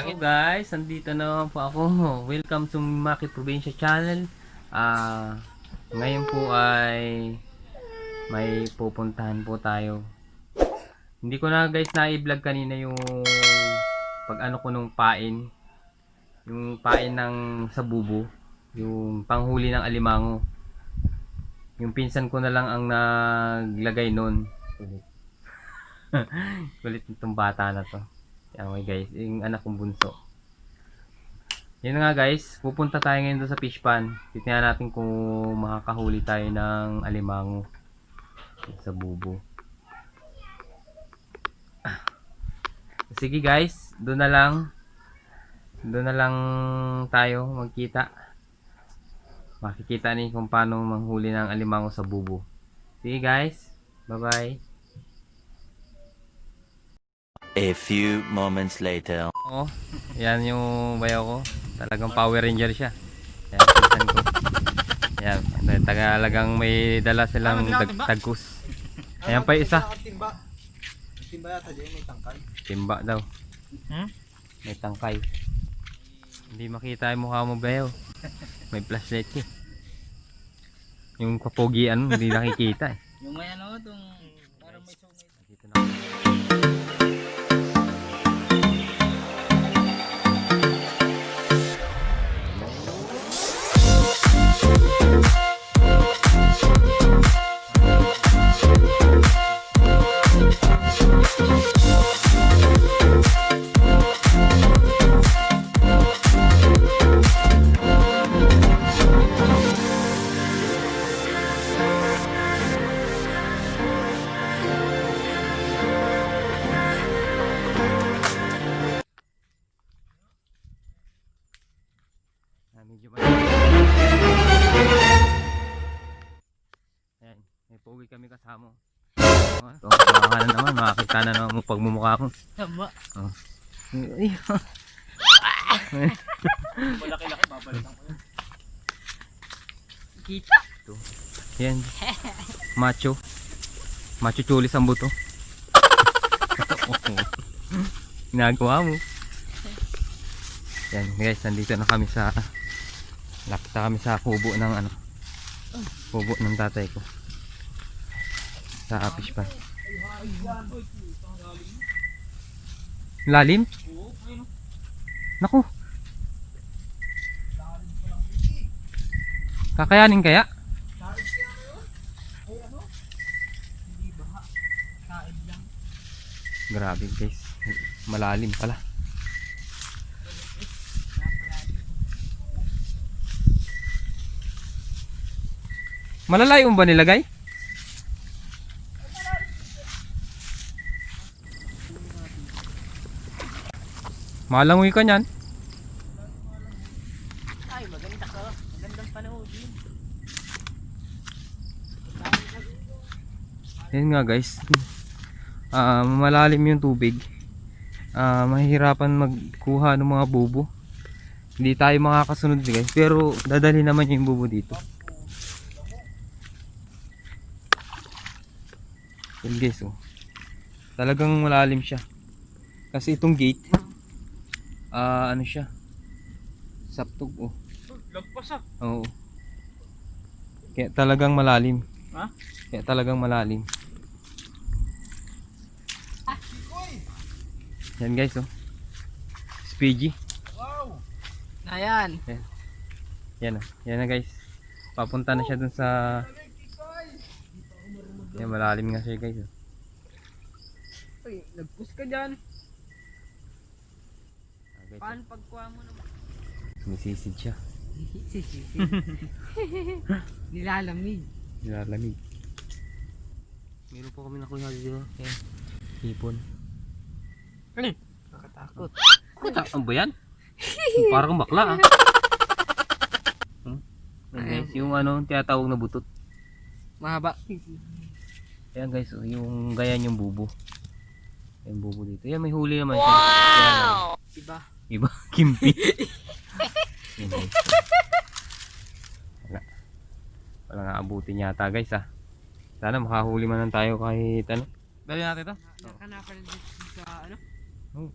So guys, nandito na po ako. Welcome to Maki Provincia Channel. Ngayon po ay may pupuntahan po tayo. Hindi ko na guys na-i-vlog kanina yung pag ano ko nung pain. Yung pain ng sabubo. Yung panghuli ng alimango. Yung pinsan ko na lang ang naglagay nun. Kulit itong bata na to. Yan guys, yung anak kong bunso. Yun nga guys, pupunta tayo ngayon doon sa fish pan. Titingnan natin kung makakahuli tayo ng alimango sa bubo. Sige guys, doon na lang tayo magkita. Makikita niyo kung paano manghuli ng alimango sa bubo. Sige guys, bye bye. A few moments later. Oh, yan yung bayaw ko. Talagang Power Ranger siya. Yan, pinsan ko. Yan, tagalagang may dala silang tagkus. Ayan pa yung isa. Timba yata dyan, may tangkay. Timba daw. May tangkay. Hindi makita yung mukha mo bayaw. May flashlight eh. Yung kapogian hindi nakikita eh. Yung may ano, itong parang may sungay. Dito na. Medyo ayan, may pogi kami kasama. Ito, baka na naman, makakita na naman mo pagmumukha ko. Tama. Oh. Malaki-laki, babalikan ko yun. Kita. Ito. Yan. Macho. Macho chulis ang buto. Ginagawa mo. Yan guys, nandito na kami sa nakita kami sa kubo ng ano, kubo ng tatay ko sa fish pan. Lalim? Naku, kakayanin kaya? Grabe guys, malalim pala. Malalayo ba nilagay? Malangoy ka niyan. Ay, maganda ka. Magandang panahon din. Yan nga guys. Malalim yung tubig. Mahihirapan magkuha ng mga bubo. Hindi tayo makakasunod guys. Pero dadali naman yung bubo dito. Yan guys oh. Talagang malalim siya. Kasi itong gate ano siya? Saptog oh. Lagpas ah. Oo. Kaya talagang malalim. Ha? Kaya talagang malalim. Yan guys oh. Spigi. Wow. Ayan. Yan oh. Yan na guys. Papunta na siya dun sa yan, malalim nga siya guys. Uy, lagpas ka dyan. Guys, Paano pagkuha mo naman? Sumisid siya. Nilalamig. Nilalamig. Meron po kami nakuha dito. Yan. Hipon. Ano? Nakatakot. Ano ba yan? Parang bakla ah. Yan guys, yung ano, tinatawag na butot. Mahaba. Ayan guys, oh, yung ganyan yung bubo. Yung bubo dito. Ayan, may huli naman siya. Wow! Iba. Iba, kimpi. Yan guys. Wala nga abutin yata guys ah. Sana makahuli man lang tayo kahit ano. Dali natin ito. Nakanapan dito sa ano? Oh.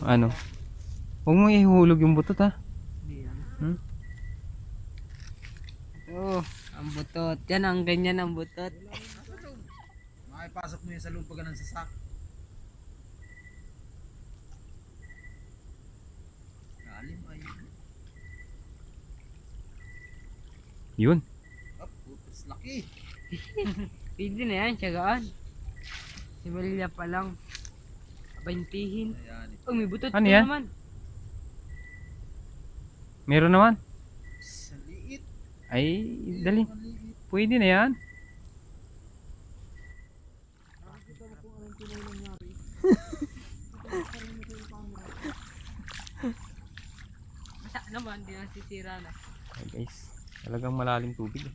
Ano? Huwag mo ihulog yung butot ha. Hindi yan. Hmm? Oh, ang butot. Yan ang ganyan ang butot. Makipasok mo yun sa loob pag ganun sa sak. Galim ay. Yun. Up, putos laki. Pwede na yan, tiyagaan. Si Malia pa lang. Abantihin. Ayan. Oh, may butot Ano pa yan? naman. Meron naman. Sa liit. Ay, dali. Maliit. Pwede na yan. Basta naman, di na sisira na. Ay guys, talagang malalim tubig.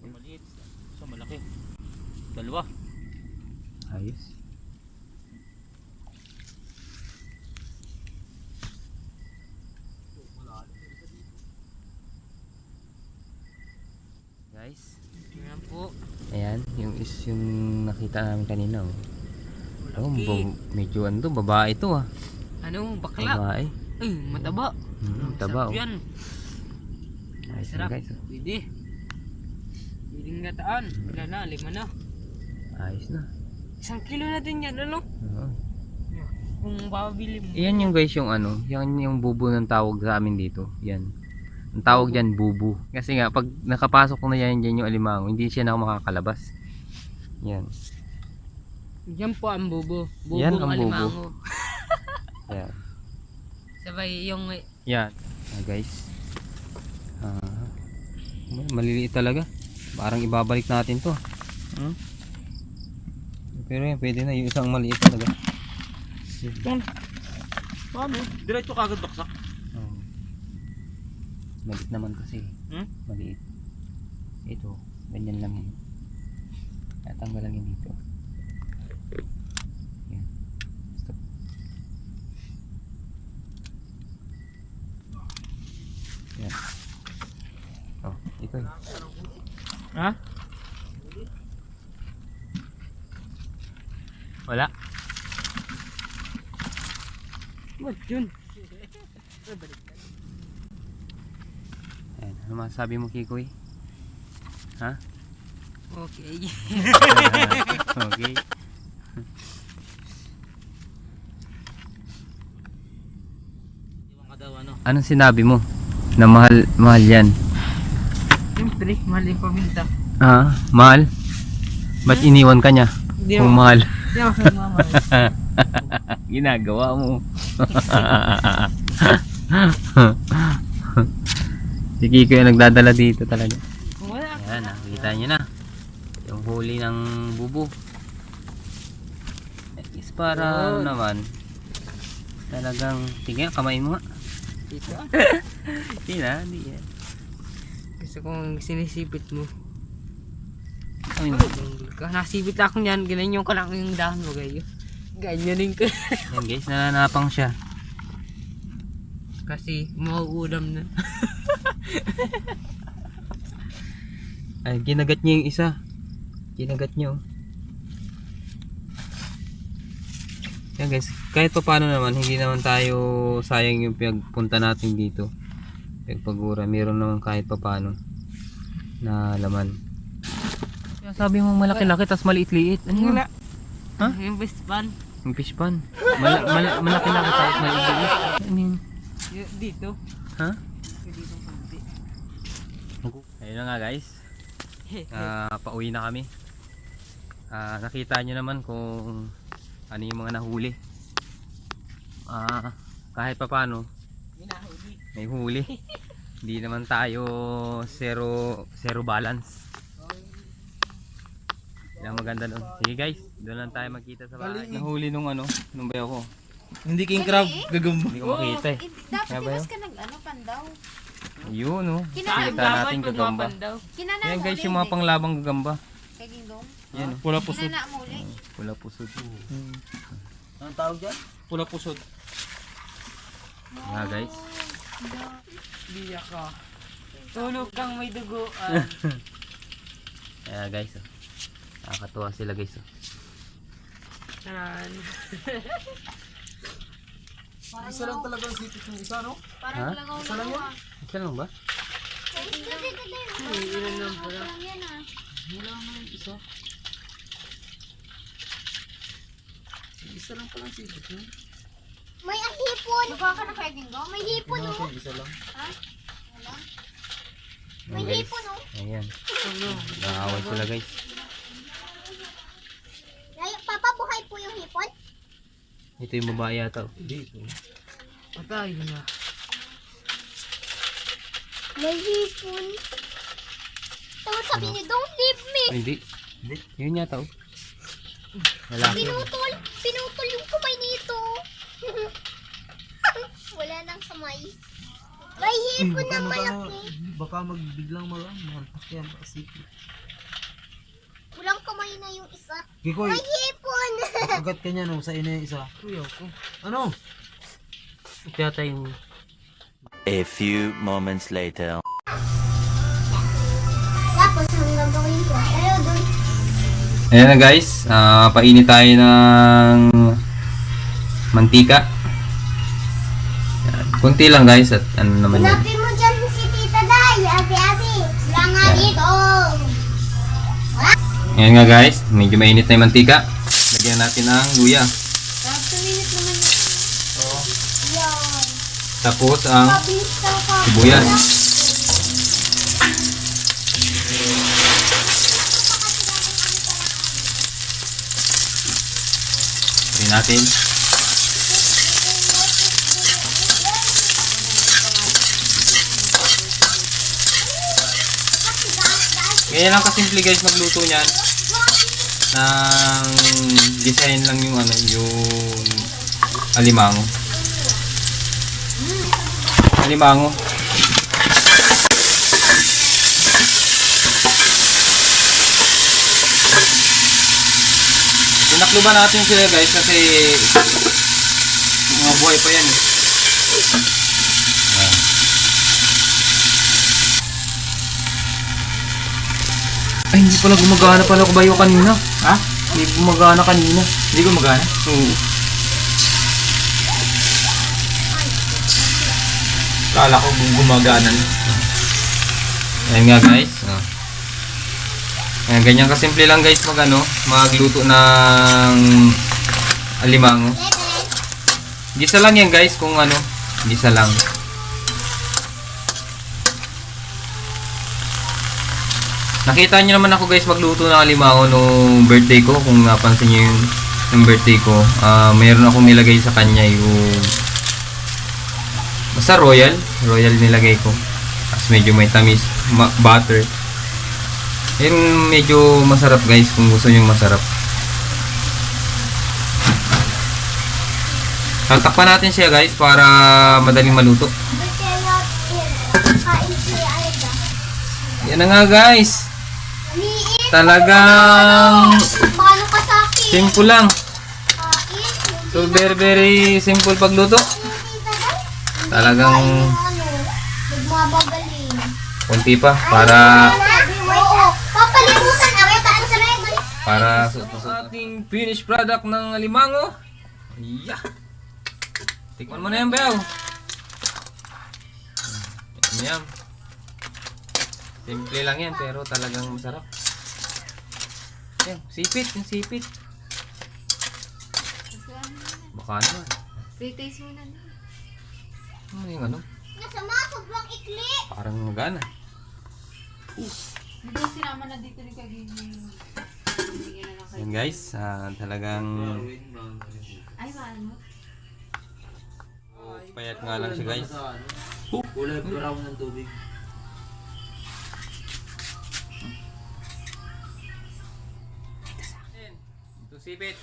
Maliit. So malaki. Dalawa. Ayos. Guys, Ayan po. ayan, yung nakita namin kanina. Oh. Oh, Malaki. medyo ano to, babae to ah. Ano, bakla? Babae. Ay, mataba. Taba Sarap oh. yan. Ayos na Sarap. guys. Oh. Pwede. Pwedeng gataan. Wala na, 5 na. Ayos na. 1 kilo na din yan, ano? Oo. Kung babili mo. Iyan yung guys yung ano, yan yung bubo ng tawag sa amin dito. Yan. Ang tawag diyan bubo. Kasi nga pag nakapasok na yan diyan yung alimango, hindi siya na makakalabas. Yan. Yan po ang bubo. Bubong Yan ang bubo. alimango. Yan. Sabay yung Yan. Guys. Maliliit talaga. Parang ibabalik natin to. Hmm? Pero yan, pwede na. Yung isang maliit talaga. Paano? Diretso kagad baksak. Oh. Maliit naman kasi. Hmm? Maliit. Ito. Ganyan lang yun. Tatanggal lang yun dito. Yan. Stop. Yan. Oh, ito yun. Ha? Wala. What yun? Ayan. Ano masasabi mo, Kikoy? Ha? Okay. Okay. Iwan ka daw ano. Anong sinabi mo? Na mahal yan. Siyempre, mahal yung paminta. Ah, mahal? Ba't iniwan ka niya? Hindi Kung ako- mahal. Hindi ako mamahal. Ginagawa mo. Si Kiko yung nagdadala dito talaga. Wala. Ayan, nakikita niyo na. Yung huli ng bubo. Is para ano naman. Talagang, tingnan, kamay mo nga. Dito ah. Hindi na, hindi yan. Gusto kong sinisipit mo. Ay, Nasipit ako niyan, ganyan ko lang yung dahon mo kayo. Ganyanin ko. yan guys, nananapang siya. Kasi mauulam na. Ay, ginagat niya yung isa. Ginagat niyo. Yan guys, kahit pa paano naman, hindi naman tayo sayang yung pinagpunta natin dito. Pagpagura, meron naman kahit pa paano na laman. Kaya sabi mo malaki-laki tas maliit-liit. Ano yun? Wala. Ha? Yung best pan. Yung fish pan. Malaki-laki tapos maliit-liit. Ano yun? Dito. Ha? Dito konti. Ayun na nga guys. Pauwi na kami. Nakita nyo naman kung ano yung mga nahuli. Kahit pa paano Minahuli. may huli. Hindi naman tayo zero balance. Yan ang maganda doon. Sige guys, doon lang tayo magkita sa bahay. Nahuli nung bayo ko. Hindi king crab, gagamba. Hindi ko makita eh. Dapat Kaya ba di yun? mas ka nag-ano pandaw. Yun oh. Kinanang Kita natin gagamba. Kinana Yan mo guys, ulit, yung mga di? panglabang gagamba. Kay Gingdong. Yan oh. Pula pusod. Kinana mo ulit. Pula pusod. Anong tawag dyan? Pula pusod. Nga guys. Biyak ka. Tulog kang may dugo. Kaya guys oh. Nakakatuwa sila guys oh. Taran. Isa lang talaga ang sipit ng isa, no? Ha? Parang lagaw Isa lang na yun? Isa lang ba? Ilan lang pala. yan ah. Wala naman isa. Isa lang pala ang sipit, no? May hipon. Mukha ka na kay Gingo. May hipon Tingnan oh. natin, isa lang. Wala. Ayan, May guys. hipon oh. Ayan. Ano? Nakawal sila guys. Papa, buhay po yung hipon? Ito yung babae yata. Hindi ito. Patay na. May hipon. Tapos sabi niyo, don't leave me. Ay, hindi. Yun yata oh. Lalaki. Pinutol yung kamay nito. Wala nang kamay. May hipon na malaki. Baka magbiglang malpak yan. Baka sipit. Walang kamay na yung isa. Gikoy, May hipon. agad ka niya, no? Sa ina yung isa. Kuya ko. Ano? Ito yata yung... A few moments later. Tapos, ang gagawin ko. Ayaw dun. Ayan na guys. Painit tayo ng mantika. Yan. Kunti lang guys. At ano naman yan. Hanapin mo dyan si Tita Day. Ate. Wala nga Yan. dito. Ayan nga guys. Medyo mainit na yung mantika. Lagyan natin ng luya. Tapos, minute naman yan. Tapos ang Mabilis ka pa. sibuyas. Ito natin. Ganyan lang kasimple guys magluto niyan. Nang design lang yung ano, yung alimango. Alimango. Tinakluban natin sila guys kasi mga buhay pa yan eh. Ayan. Ay, hindi pala gumagana pala ko bayo kanina. Ha? Hindi gumagana kanina. Hindi gumagana? Oo. Kala ko gumagana. Ayan nga guys. Ayan, ganyan kasimple lang guys magluto ng alimango. Gisa lang yan guys kung ano, gisa lang. Nakita niyo naman ako guys magluto ng alimango nung birthday ko, kung napansin niyo yung birthday ko. Mayroon akong nilagay sa kanya yung basta royal nilagay ko. Tapos medyo may tamis, butter. Yung medyo masarap guys kung gusto niyo masarap. Tatakpan natin siya guys para madaling maluto. Yan na nga guys. Talagang Paano ka sa akin? simple lang. Kain. So very simple pagluto. Talagang Nagmabagaling. konti pa para Oo. Papalimutan ako. Tapos sa red. sa ating finished product ng alimango. Yeah. Tikman mo na yan, Bel. Yan. Simple lang yan pero talagang masarap. Yan, sipit, yung sipit. Baka naman. Taste mo na. Ano yung ano? Nasama, sobrang ikli. Parang magana. Hindi sinama na dito ni Kagini. Yan guys, talagang Ay, mahal mo. payat nga lang siya guys. Kulay brown ng tubig. Ito sipit.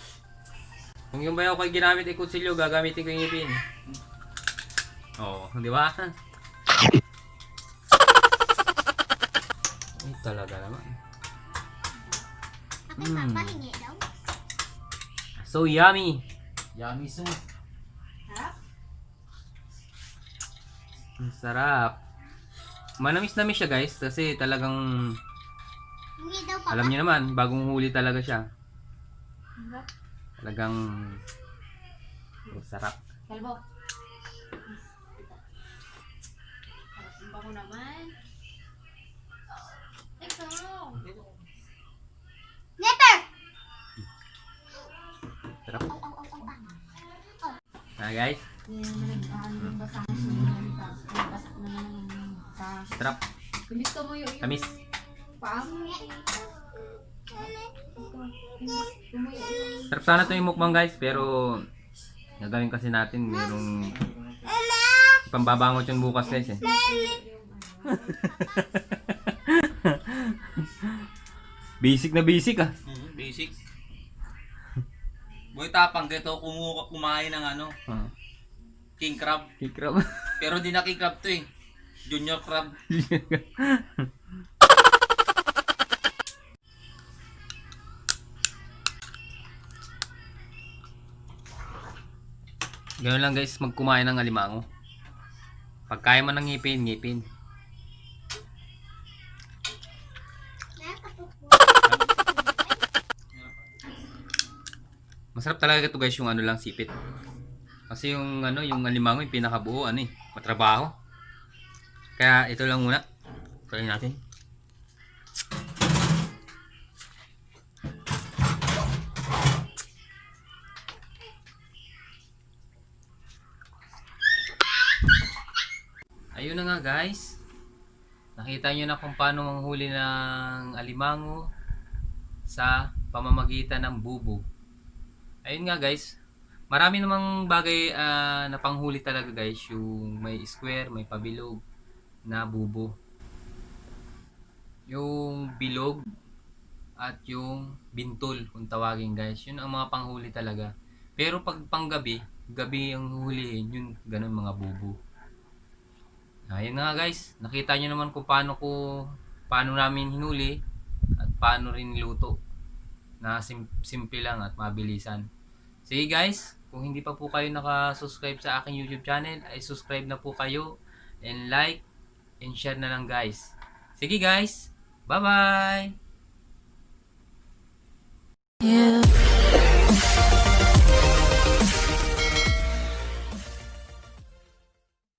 Kung yung bayaw ko ay ginamit ay kutsilyo, gagamitin ko yung ngipin. Oo, di ba? Ay, talaga naman. Ako'y papahingi daw. So yummy. Yummy soup. Harap. Ang sarap. Manamis-namis siya guys kasi talagang Hindi daw papa. alam niyo naman, bagong huli talaga siya. Talagang sarap. Kalbo. Sarap ko naman. Ikaw. Never! Sarap. Au, au, au, au, au. Guys, sarap. Tamis. Sarap sana ito yung mukbang guys, pero gagawin kasi natin merong pambabangot yung bukas guys eh. Basic na basic ah. Basic. Boy tapang dito kumain ng ano, king crab. Kikrab. Pero di na king crab to eh. Junior crab. Ganun lang guys, magkumain ng alimango. Pag kaya mo ng ngipin, ngipin. Masarap talaga ito guys, yung ano lang sipit. Kasi yung ano, yung alimango yung pinakabuo ano eh, matrabaho. Kaya ito lang muna. Try natin. Ayun na nga guys. Nakita nyo na kung paano manghuli ng alimango sa pamamagitan ng bubo. Ayun nga guys. Marami namang bagay na panghuli talaga guys. Yung may square, may pabilog na bubo. Yung bilog at yung bintol kung tawagin guys. Yun ang mga panghuli talaga. Pero pag panggabi, gabi ang hulihin yun, ganun mga bubo. Ayun nga guys, nakita nyo naman kung paano namin hinuli at paano rin niluto na simple lang at mabilisan. Sige guys, kung hindi pa po kayo nakasubscribe sa aking YouTube channel, ay subscribe na po kayo and like and share na lang guys. Sige guys, bye bye!